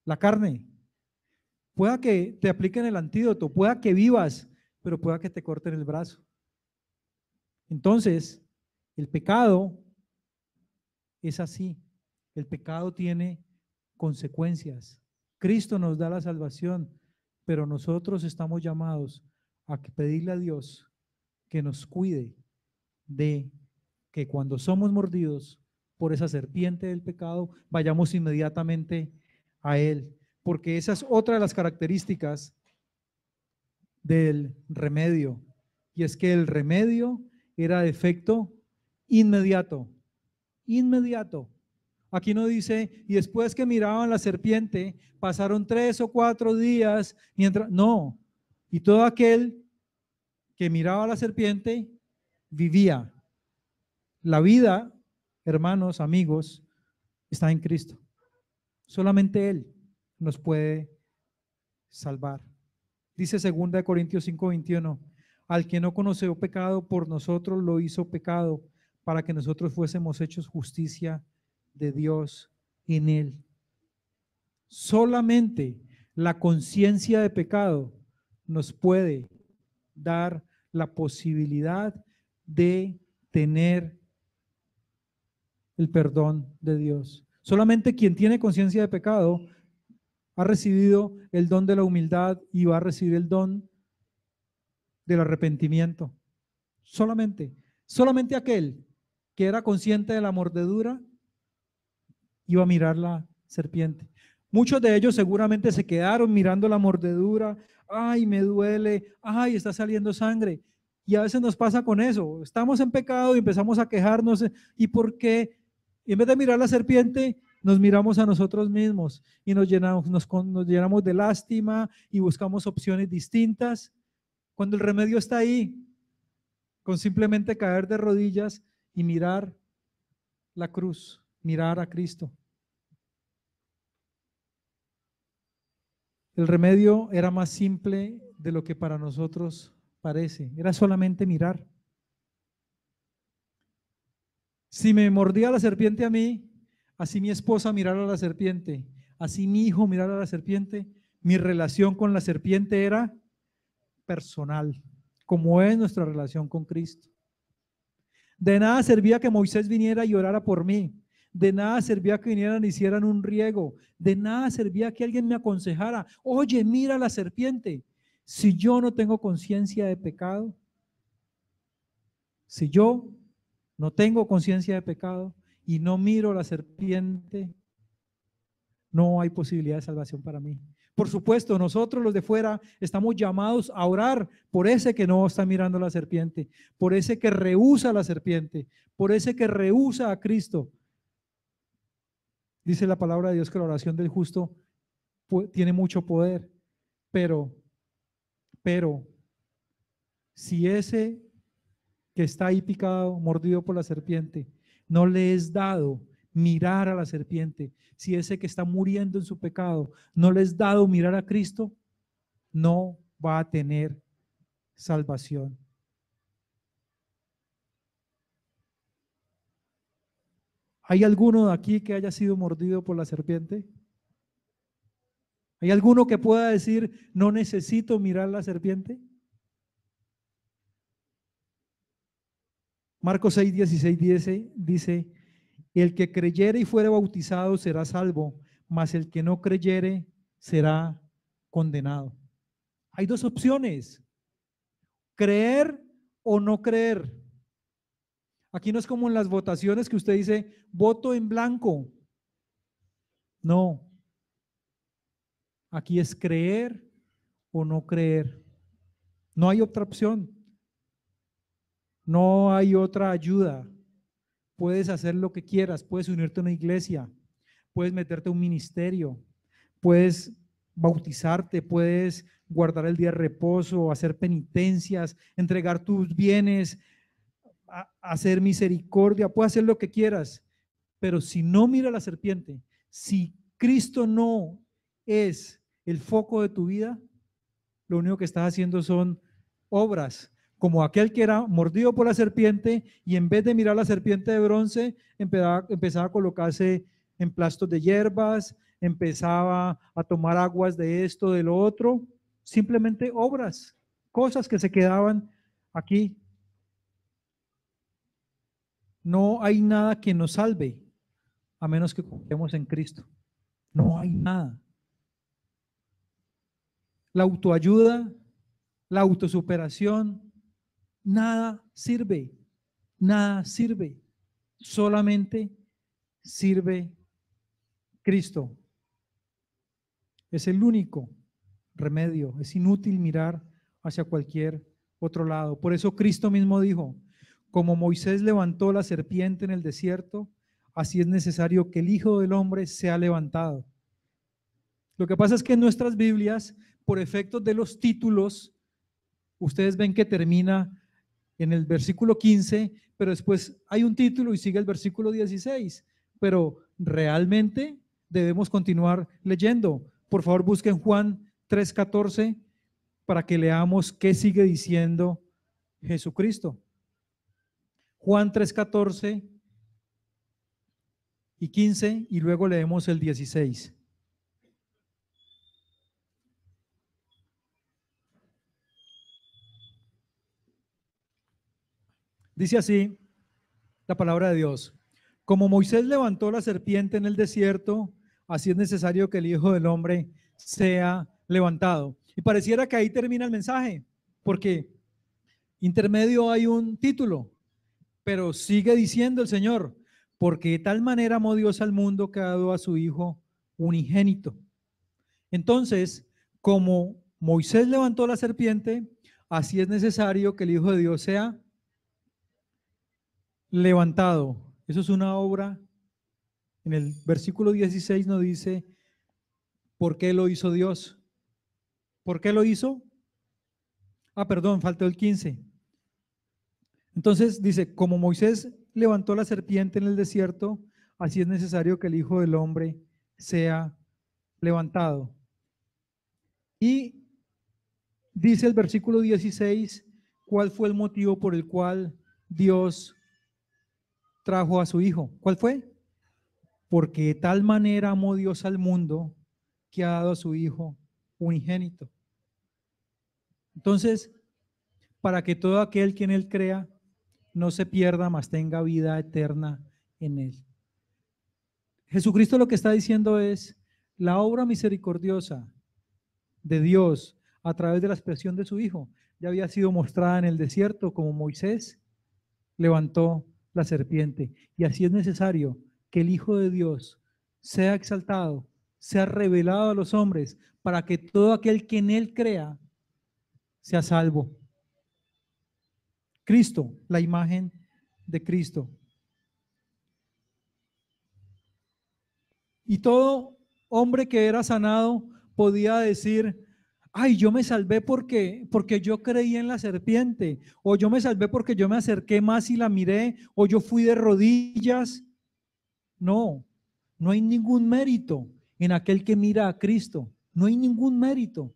la carne. Pueda que te apliquen el antídoto, pueda que vivas, pero pueda que te corten el brazo. Entonces, el pecado es así. El pecado tiene consecuencias. Cristo nos da la salvación, pero nosotros estamos llamados a pedirle a Dios que nos cuide de que cuando somos mordidos por esa serpiente del pecado, vayamos inmediatamente a Él, porque esa es otra de las características del remedio, y es que el remedio era de efecto inmediato, inmediato. Aquí no dice, y después que miraban la serpiente, pasaron 3 o 4 días, mientras, no, y todo aquel que miraba a la serpiente vivía. La vida, hermanos, amigos, está en Cristo. Solamente Él nos puede salvar. Dice 2 Corintios 5:21, al que no conoció pecado, por nosotros lo hizo pecado, para que nosotros fuésemos hechos justicia de Dios en Él. Solamente la conciencia de pecado nos puede dar la posibilidad de tener el perdón de Dios. Solamente quien tiene conciencia de pecado ha recibido el don de la humildad y va a recibir el don del arrepentimiento. Solamente aquel que era consciente de la mordedura iba a mirar la serpiente. Muchos de ellos seguramente se quedaron mirando la mordedura. Ay, me duele. Ay, está saliendo sangre. Y a veces nos pasa con eso. Estamos en pecado y empezamos a quejarnos. ¿Y por qué? Y en vez de mirar la serpiente, nos miramos a nosotros mismos y nos llenamos de lástima y buscamos opciones distintas. Cuando el remedio está ahí, con simplemente caer de rodillas y mirar la cruz, mirar a Cristo. El remedio era más simple de lo que para nosotros parece. Era solamente mirar. Si me mordía la serpiente a mí, así mi esposa mirara a la serpiente, así mi hijo mirara a la serpiente, mi relación con la serpiente era personal, como es nuestra relación con Cristo. De nada servía que Moisés viniera y orara por mí. De nada servía que vinieran y hicieran un riego. De nada servía que alguien me aconsejara. Oye, mira la serpiente. Si yo no tengo conciencia de pecado, si yo no tengo conciencia de pecado y no miro la serpiente, no hay posibilidad de salvación para mí. Por supuesto, nosotros los de fuera estamos llamados a orar por ese que no está mirando la serpiente, por ese que rehúsa la serpiente, por ese que rehúsa a Cristo. Dice la palabra de Dios que la oración del justo tiene mucho poder, pero si ese que está ahí picado, mordido por la serpiente, no le es dado mirar a la serpiente, si ese que está muriendo en su pecado no le es dado mirar a Cristo, no va a tener salvación. ¿Hay alguno de aquí que haya sido mordido por la serpiente? ¿Hay alguno que pueda decir, no necesito mirar la serpiente? Marcos 6:16 dice, el que creyere y fuere bautizado será salvo, mas el que no creyere será condenado. Hay dos opciones, creer o no creer. Aquí no es como en las votaciones que usted dice, voto en blanco. No, aquí es creer o no creer. No hay otra opción. No hay otra ayuda. Puedes hacer lo que quieras, puedes unirte a una iglesia, puedes meterte a un ministerio, puedes bautizarte, puedes guardar el día de reposo, hacer penitencias, entregar tus bienes, hacer misericordia, puedes hacer lo que quieras, pero si no mira la serpiente, si Cristo no es el foco de tu vida, lo único que estás haciendo son obras, como aquel que era mordido por la serpiente y en vez de mirar la serpiente de bronce, empezaba a colocarse en plastos de hierbas, empezaba a tomar aguas de esto, de lo otro, simplemente obras, cosas que se quedaban aquí. No hay nada que nos salve a menos que confiemos en Cristo. No hay nada. La autoayuda, la autosuperación, nada sirve, nada sirve. Solamente sirve Cristo. Es el único remedio. Es inútil mirar hacia cualquier otro lado. Por eso Cristo mismo dijo, como Moisés levantó la serpiente en el desierto, así es necesario que el Hijo del Hombre sea levantado. Lo que pasa es que en nuestras Biblias, por efectos de los títulos, ustedes ven que termina en el versículo 15, pero después hay un título y sigue el versículo 16, pero realmente debemos continuar leyendo. Por favor, busquen Juan 3:14 para que leamos qué sigue diciendo Jesucristo. Juan 3:14 y 15 y luego leemos el 16. Dice así La palabra de Dios. Como Moisés levantó la serpiente en el desierto, así es necesario que el Hijo del Hombre sea levantado. Y pareciera que ahí termina el mensaje, porque intermedio hay un título, pero sigue diciendo el Señor, porque de tal manera amó Dios al mundo que ha dado a su Hijo unigénito. Entonces, como Moisés levantó la serpiente, así es necesario que el Hijo de Dios sea levantado. Eso es una obra. En el versículo 16 nos dice, ¿por qué lo hizo Dios? ¿Por qué lo hizo? Ah, perdón, faltó el 15. Entonces dice, como Moisés levantó la serpiente en el desierto, así es necesario que el Hijo del Hombre sea levantado. Y dice el versículo 16, ¿cuál fue el motivo por el cual Dios trajo a su Hijo? ¿Cuál fue? Porque de tal manera amó Dios al mundo que ha dado a su Hijo unigénito. Entonces, para que todo aquel que en Él crea no se pierda, mas tenga vida eterna en Él. Jesucristo lo que está diciendo es, la obra misericordiosa de Dios a través de la expresión de su Hijo ya había sido mostrada en el desierto, como Moisés levantó la serpiente. Y así es necesario que el Hijo de Dios sea exaltado, sea revelado a los hombres, para que todo aquel que en Él crea sea salvo. Cristo, la imagen de Cristo. Y todo hombre que era sanado podía decir, ay, yo me salvé porque yo creí en la serpiente, o yo me salvé porque yo me acerqué más y la miré, o yo fui de rodillas. No, no hay ningún mérito en aquel que mira a Cristo. No hay ningún mérito.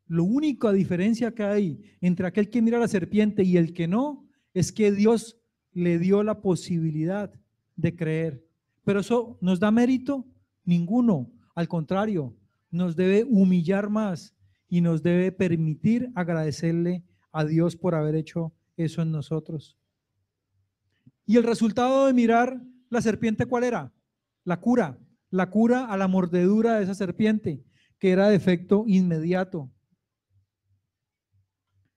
Lo único a diferencia que hay entre aquel que mira a la serpiente y el que no, es que Dios le dio la posibilidad de creer. Pero eso nos da mérito ninguno. Al contrario, nos debe humillar más y nos debe permitir agradecerle a Dios por haber hecho eso en nosotros. Y el resultado de mirar la serpiente, ¿cuál era? La cura a la mordedura de esa serpiente, que era de efecto inmediato.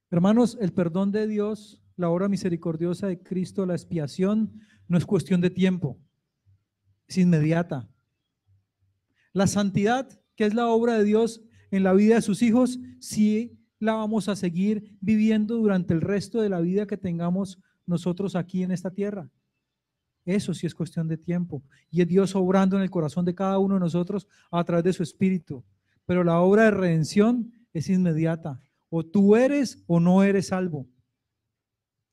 Hermanos, el perdón de Dios, la obra misericordiosa de Cristo, la expiación, no es cuestión de tiempo, es inmediata. La santidad, que es la obra de Dios en la vida de sus hijos, sí la vamos a seguir viviendo durante el resto de la vida que tengamos nosotros aquí en esta tierra. Eso sí es cuestión de tiempo. Y es Dios obrando en el corazón de cada uno de nosotros a través de su Espíritu. Pero la obra de redención es inmediata. O tú eres o no eres salvo.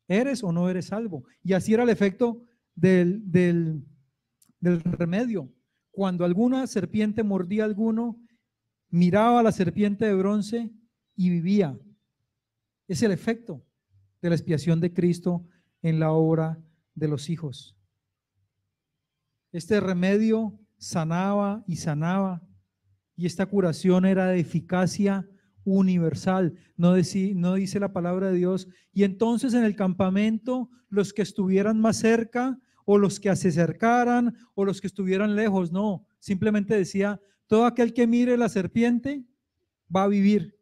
Eres o no eres salvo. Y así era el efecto del remedio. Cuando alguna serpiente mordía a alguno, miraba a la serpiente de bronce y vivía. Es el efecto de la expiación de Cristo en la obra de los hijos. Este remedio sanaba y sanaba, y esta curación era de eficacia universal. No dice la palabra de Dios. Y entonces en el campamento, los que estuvieran más cerca, o los que se acercaran, o los que estuvieran lejos, no. Simplemente decía, todo aquel que mire la serpiente va a vivir.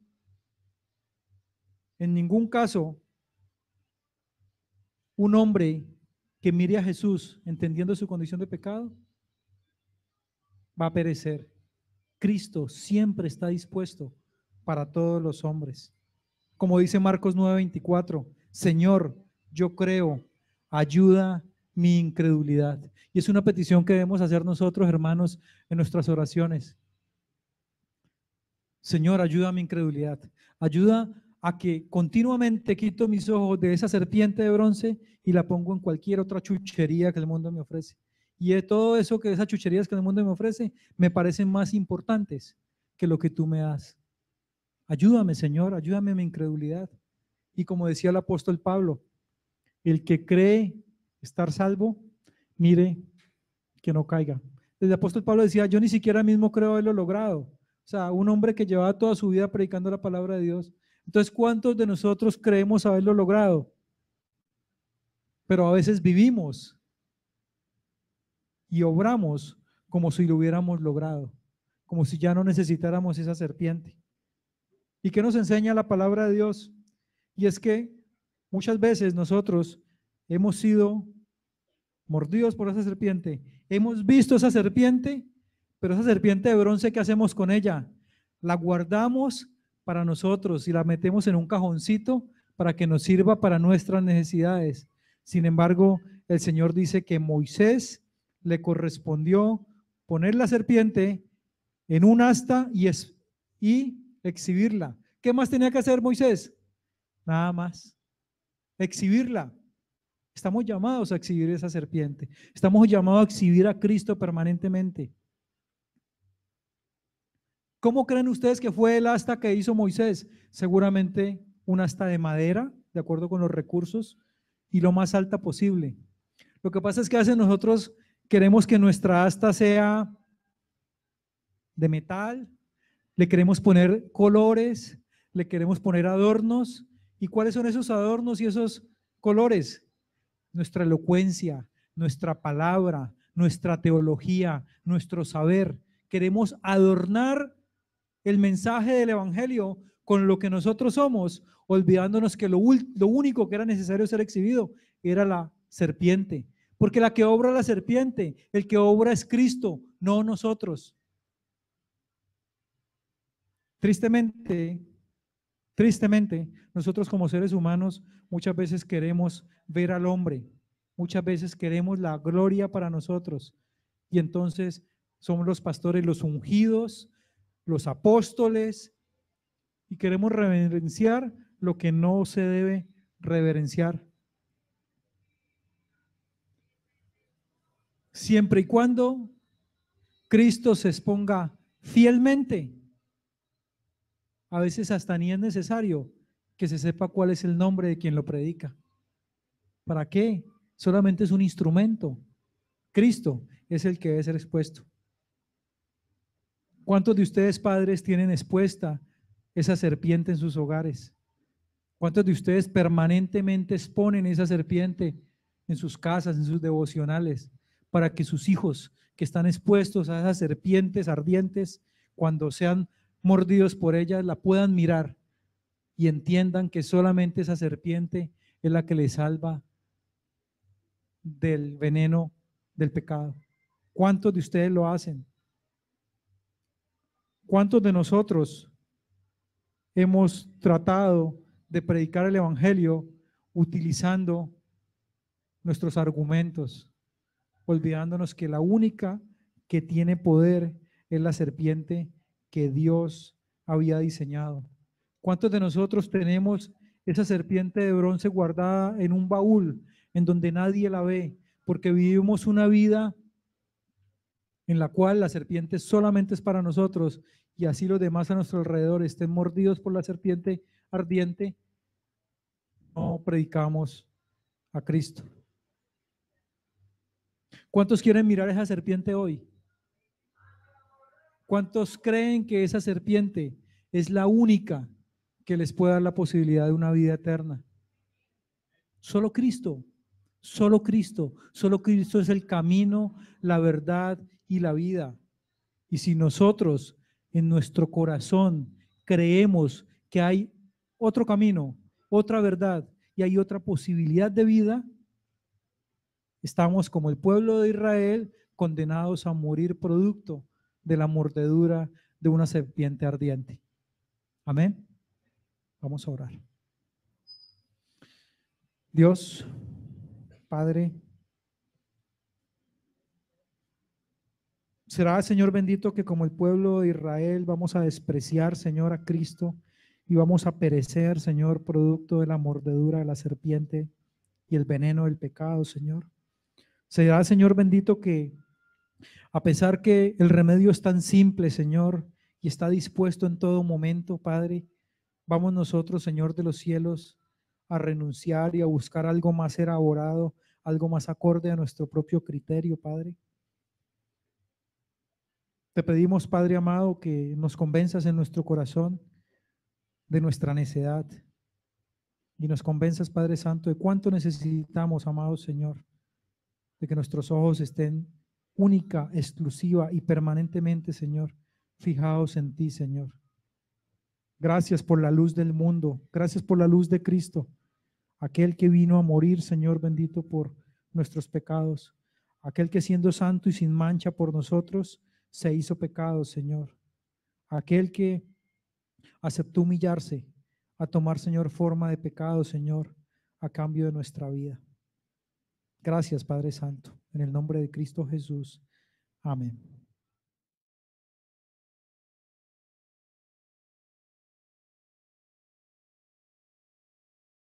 En ningún caso, un hombre que mire a Jesús entendiendo su condición de pecado va a perecer. Cristo siempre está dispuesto para todos los hombres. Como dice Marcos 9:24, Señor, yo creo, ayuda mi incredulidad. Y es una petición que debemos hacer nosotros, hermanos, en nuestras oraciones. Señor, ayuda a mi incredulidad. Ayuda a que continuamente quito mis ojos de esa serpiente de bronce y la pongo en cualquier otra chuchería que el mundo me ofrece. Y de todo eso que esas chucherías que el mundo me ofrece me parecen más importantes que lo que tú me das. Ayúdame, Señor, ayúdame a mi incredulidad. Y como decía el apóstol Pablo, el que cree estar salvo, mire que no caiga. El apóstol Pablo decía, yo ni siquiera mismo creo haberlo logrado. O sea, un hombre que llevaba toda su vida predicando la palabra de Dios. Entonces, ¿cuántos de nosotros creemos haberlo logrado? pero a veces vivimos y obramos como si lo hubiéramos logrado, como si ya no necesitáramos esa serpiente. ¿Y qué nos enseña la palabra de Dios? Y es que muchas veces nosotros hemos sido mordidos por esa serpiente, hemos visto esa serpiente, pero esa serpiente de bronce, ¿qué hacemos con ella? La guardamos para nosotros y la metemos en un cajoncito para que nos sirva para nuestras necesidades. Sin embargo, el Señor dice que Moisés le correspondió poner la serpiente en un asta y exhibirla. ¿Qué más tenía que hacer Moisés? Nada más, exhibirla. Estamos llamados a exhibir esa serpiente. Estamos llamados a exhibir a Cristo permanentemente. ¿Cómo creen ustedes que fue el asta que hizo Moisés? Seguramente un asta de madera, de acuerdo con los recursos, y lo más alta posible. Lo que pasa es que a veces nosotros queremos que nuestra asta sea de metal, le queremos poner colores, le queremos poner adornos. ¿Y cuáles son esos adornos y esos colores? Nuestra elocuencia, nuestra palabra, nuestra teología, nuestro saber. Queremos adornar el mensaje del Evangelio con lo que nosotros somos, olvidándonos que lo único que era necesario ser exhibido era la serpiente. Porque la que obra la serpiente, el que obra es Cristo, no nosotros. Tristemente, nosotros como seres humanos muchas veces queremos ver al hombre, muchas veces queremos la gloria para nosotros y entonces somos los pastores, los ungidos, los apóstoles y queremos reverenciar lo que no se debe reverenciar. Siempre y cuando Cristo se exponga fielmente. A veces hasta ni es necesario que se sepa cuál es el nombre de quien lo predica. ¿Para qué? Solamente es un instrumento. Cristo es el que debe ser expuesto. ¿Cuántos de ustedes, padres, tienen expuesta esa serpiente en sus hogares? ¿Cuántos de ustedes permanentemente exponen esa serpiente en sus casas, en sus devocionales, para que sus hijos que están expuestos a esas serpientes ardientes, cuando sean mordidos por ellas, la puedan mirar y entiendan que solamente esa serpiente es la que les salva del veneno del pecado? ¿Cuántos de ustedes lo hacen? ¿Cuántos de nosotros hemos tratado de predicar el Evangelio utilizando nuestros argumentos, olvidándonos que la única que tiene poder es la serpiente que Dios había diseñado? ¿Cuántos de nosotros tenemos esa serpiente de bronce guardada en un baúl en donde nadie la ve, porque vivimos una vida en la cual la serpiente solamente es para nosotros y así los demás a nuestro alrededor estén mordidos por la serpiente ardiente? No predicamos a Cristo. ¿Cuántos quieren mirar esa serpiente hoy? ¿Cuántos creen que esa serpiente es la única que les puede dar la posibilidad de una vida eterna? Solo Cristo, solo Cristo, solo Cristo es el camino, la verdad y la vida. Y si nosotros en nuestro corazón creemos que hay otro camino, otra verdad y hay otra posibilidad de vida, estamos como el pueblo de Israel condenados a morir producto de la mordedura de una serpiente ardiente. Amén. Vamos a orar. Dios, Padre, será, Señor bendito, que como el pueblo de Israel vamos a despreciar, Señor, a Cristo y vamos a perecer, Señor, producto de la mordedura de la serpiente y el veneno del pecado, Señor. Será, Señor bendito, que a pesar que el remedio es tan simple, Señor, y está dispuesto en todo momento, Padre, vamos nosotros, Señor de los cielos, a renunciar y a buscar algo más elaborado, algo más acorde a nuestro propio criterio, Padre. Te pedimos, Padre amado, que nos convenzas en nuestro corazón de nuestra necedad, y nos convenzas, Padre Santo, de cuánto necesitamos, amado Señor, de que nuestros ojos estén única, exclusiva y permanentemente, Señor, fijados en ti, Señor. Gracias por la luz del mundo, gracias por la luz de Cristo, aquel que vino a morir, Señor bendito, por nuestros pecados, aquel que siendo santo y sin mancha por nosotros, se hizo pecado, Señor, aquel que aceptó humillarse a tomar, Señor, forma de pecado, Señor, a cambio de nuestra vida. Gracias, Padre Santo, en el nombre de Cristo Jesús. Amén.